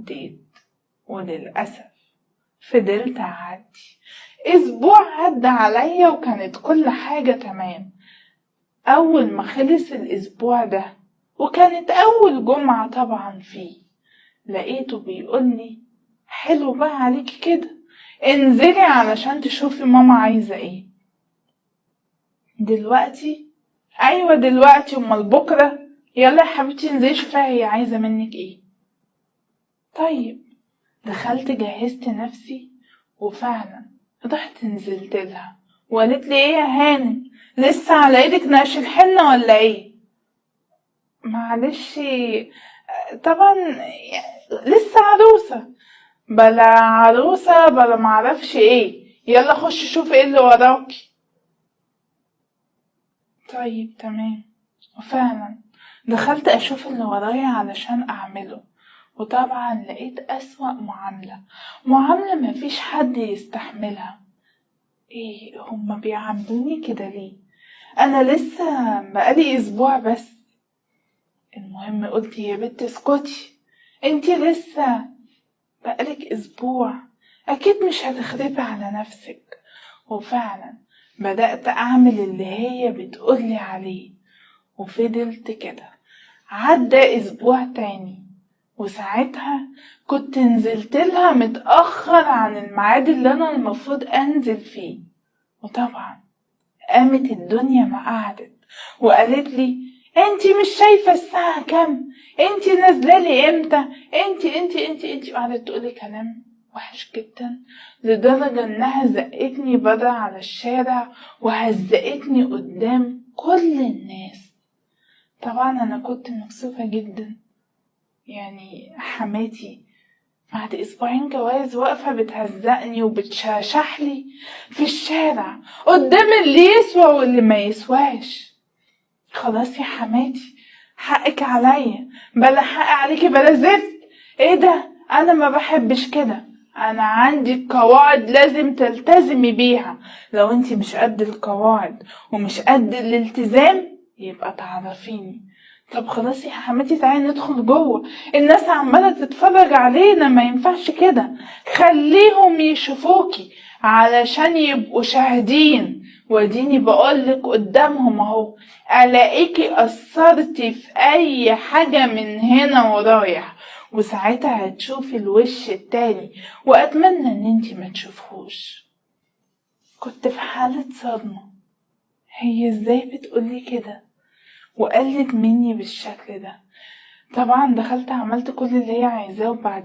عديت، وللأسف فضلت أعدي. أسبوع عدى عليا وكانت كل حاجة تمام. أول ما خلص الأسبوع ده وكانت أول جمعة طبعا فيه، لقيته بيقولي حلو بقى عليكي كده، انزلي علشان تشوفي ماما عايزة ايه. دلوقتي؟ ايوه دلوقتي، امال بكرة؟ يلا يا حبيبتي انزلي شوفيها هي عايزة منك ايه. طيب، دخلت جهزت نفسي وفعلا رحت نزلت لها وقالت لي ايه يا هانم، لسه على ايدك نقش الحنة ولا ايه؟ معلش طبعا، لسه عروسة. بلا عروسة بلا معرفش ايه، يلا خش شوف ايه اللي وراكي. طيب تمام. وفعلا دخلت اشوف اللي ورايا علشان اعمله، وطبعا لقيت اسوأ معاملة مفيش حد يستحملها. ايه هما بيعاملوني كده ليه؟ انا لسه بقالي اسبوع بس. المهم قلت يا بنت اسكتي، انتي لسه بقالك اسبوع، اكيد مش هتخربي على نفسك. وفعلا بدأت اعمل اللي هي بتقولي عليه، وفضلت كده. عدى اسبوع تاني، وساعتها كنت نزلت لها متأخر عن الميعاد اللي انا المفروض انزل فيه. وطبعا قامت الدنيا ما قعدت وقالت لي انتي مش شايفة الساعة كام؟ انتي نازلة لي امتى؟ انتي وقعدت تقولي كلام وحش جدا، لدرجة انها زقتني برا على الشارع وهزقتني قدام كل الناس. طبعا انا كنت مكسوفة جدا، يعني حماتي بعد اسبوعين جواز واقفة بتهزقني وبتشاشحلي في الشارع قدام اللي يسوى واللي ما يسواش. خلاص يا حماتي، حقك عليا، بلا حق عليكي بلا زفت. ايه ده؟ انا ما بحبش كده، انا عندي قواعد لازم تلتزمي بيها. لو انتي مش قد القواعد ومش قد الالتزام يبقى تعرفيني. طب خلاص يا حماتي تعالي ندخل جوه، الناس عمالة تتفرج علينا، ما ينفعش كده، خليهم يشوفوكي علشان يبقوا شاهدين. واديني بقولك قدامهم اهو، الاقيكي اثرتي في اي حاجة من هنا ورايح، وساعتها هتشوفي الوش التاني، واتمنى ان انتي ما تشوفهوش. كنت في حالة صدمة، هي ازاي بتقولي كده وقلت مني بالشكل ده؟ طبعا دخلت عملت كل اللي هي عايزاه، وبعديها